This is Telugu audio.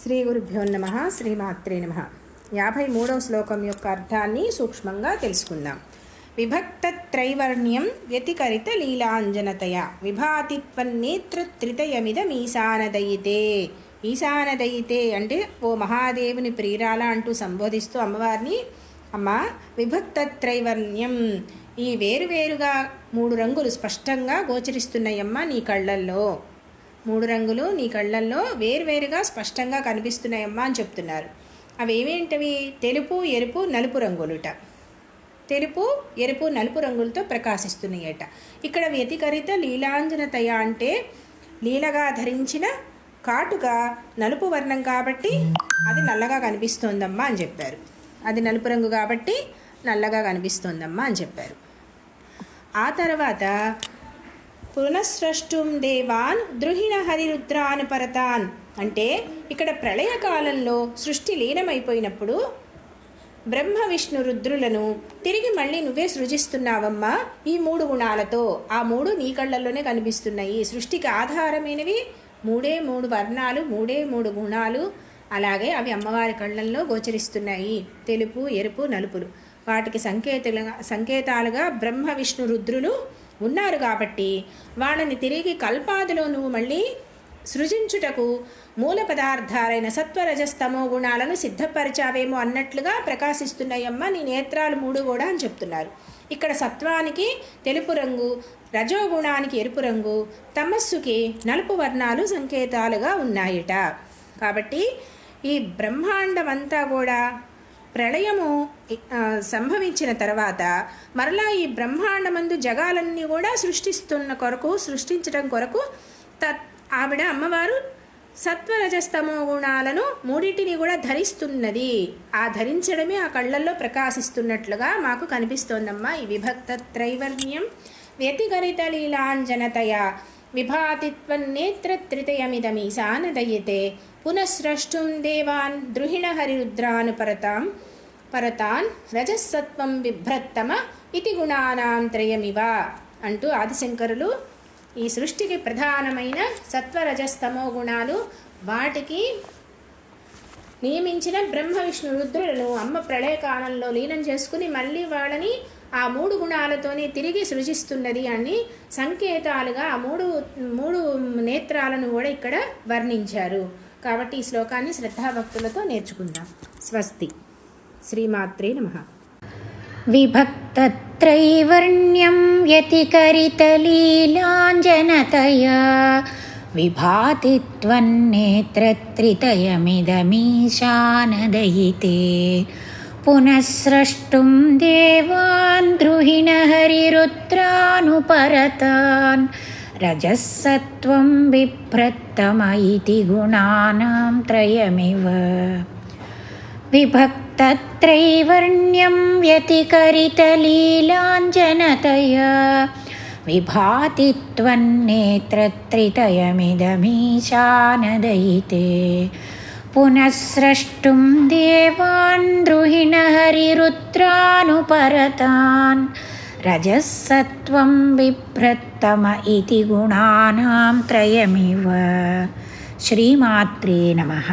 శ్రీ గురుభ్యో నమః. శ్రీమాత్రే నమః. 53వ శ్లోకం యొక్క అర్థాన్ని సూక్ష్మంగా తెలుసుకుందాం. విభక్త త్రైవర్ణ్యం వ్యతికరిత లీలాంజనతయ విభాతిత్వన్నేత్రత్రితయమిదమీశానదయితే. ఈశానదయితే అంటే ఓ మహాదేవుని ప్రియురాల అంటూ సంబోధిస్తూ అమ్మవారిని, అమ్మ విభక్త త్రైవర్ణ్యం, ఈ వేరువేరుగా 3 రంగులు స్పష్టంగా గోచరిస్తున్నాయమ్మ నీ కళ్ళల్లో. 3 రంగులు నీ కళ్ళల్లో వేరువేరుగా స్పష్టంగా కనిపిస్తున్నాయమ్మా అని చెప్తున్నారు. అవి ఏమేంటవి? తెలుపు, ఎరుపు, నలుపు రంగులుట. తెలుపు, ఎరుపు, నలుపు రంగులతో ప్రకాశిస్తున్నాయట. ఇక్కడ వ్యతికరిత లీలాంజనతయ అంటే లీలగా ధరించిన కాటుక నలుపు వర్ణం కాబట్టి అది నల్లగా కనిపిస్తోందమ్మా అని చెప్పారు. అది నలుపు రంగు కాబట్టి నల్లగా కనిపిస్తోందమ్మా అని చెప్పారు. ఆ తర్వాత పునఃస్రష్టుం దేవాన్ ద్రుహిణ హరిరుద్రాన్ పరతాన్ అంటే ఇక్కడ ప్రళయకాలంలో సృష్టి లీనమైపోయినప్పుడు బ్రహ్మ విష్ణు రుద్రులను తిరిగి మళ్ళీ నువ్వే సృజిస్తున్నావమ్మా ఈ 3 గుణాలతో. ఆ 3 నీ కళ్ళల్లోనే కనిపిస్తున్నాయి. సృష్టికి ఆధారమైనవి 3 వర్ణాలు, 3 గుణాలు. అలాగే అవి అమ్మవారి కళ్ళల్లో గోచరిస్తున్నాయి. తెలుపు, ఎరుపు, నలుపులు. వాటికి సంకేతాలుగా బ్రహ్మ విష్ణు రుద్రులు ఉన్నారు కాబట్టి వాళ్ళని తిరిగి కల్పాదిలో నువ్వు మళ్ళీ సృజించుటకు మూల పదార్థాలైన సత్వరజస్తమో గుణాలను సిద్ధపరిచావేమో అన్నట్లుగా ప్రకాశిస్తున్నాయమ్మ నీ నేత్రాలు 3 కూడా అని చెప్తున్నారు. ఇక్కడ సత్వానికి తెలుపు రంగు, రజోగుణానికి ఎరుపు రంగు, తమస్సుకి నలుపు వర్ణాలు సంకేతాలుగా ఉన్నాయట. కాబట్టి ఈ బ్రహ్మాండం అంతా కూడా ప్రళయము సంభవించిన తర్వాత మరలా ఈ బ్రహ్మాండమందు జగాలన్నీ కూడా సృష్టించడం కొరకు ఆవిడ అమ్మవారు సత్వరజస్తమో గుణాలను 3 కూడా ధరిస్తున్నది. ఆ ధరించడమే ఆ కళ్ళల్లో ప్రకాశిస్తున్నట్లుగా మాకు కనిపిస్తోందమ్మా. ఈ విభక్త త్రైవర్ణ్యం వ్యతికరిత లీలాంజనతయ విభాతిత్వన్నేత్రత్రితయమిదమీశానదయితే పునఃస్రష్టుం దేవాన్ ద్రుహిణ హరిరుద్రాన్ పరతాన్ రజస్సత్వం బిభ్రత్తమ ఇతి గుణానాం త్రయమివ అంటూ ఆదిశంకరులు ఈ సృష్టికి ప్రధానమైన సత్వరజస్తమో గుణాలు, వాటికి నియమించిన బ్రహ్మ విష్ణు రుద్రులను అమ్మ ప్రళయకాలంలో లీనం చేసుకుని మళ్ళీ వాళ్ళని ఆ 3 గుణాలతోనే తిరిగి సృజిస్తున్నది అని సంకేతాలుగా ఆ మూడు నేత్రాలను కూడా ఇక్కడ వర్ణించారు. కాబట్టి ఈ శ్లోకాన్ని శ్రద్ధాభక్తులతో నేర్చుకుందాం. స్వస్తి. శ్రీమాత్రే నమః. విభక్తత్రైవర్ణ్యం వ్యతికరితలీలాంజనతయా విభాతిత్వన్నేత్రత్రితయమిదమీశానదయితే పునఃస్రష్టుం దేవాన్ ద్రుహిణ హరిరుద్రానుపరతాన్ రజస్సత్వం బిభ్రత్తమ ఇతి గుణానాం త్రయమివ. విభక్తత్రైవర్ణ్యం వ్యతికరితలీలాంజనతయా విభాతిత్వన్నేత్రత్రితయమిదమీశానదయితే పునఃస్రష్టుం దేవాన్ ద్రుహిణ హరిరుద్రానుపరతాన్ రజస్సత్వం బిభ్రత్తమ ఇతి గుణానాం త్రయమివ. శ్రీమాత్రే నమః.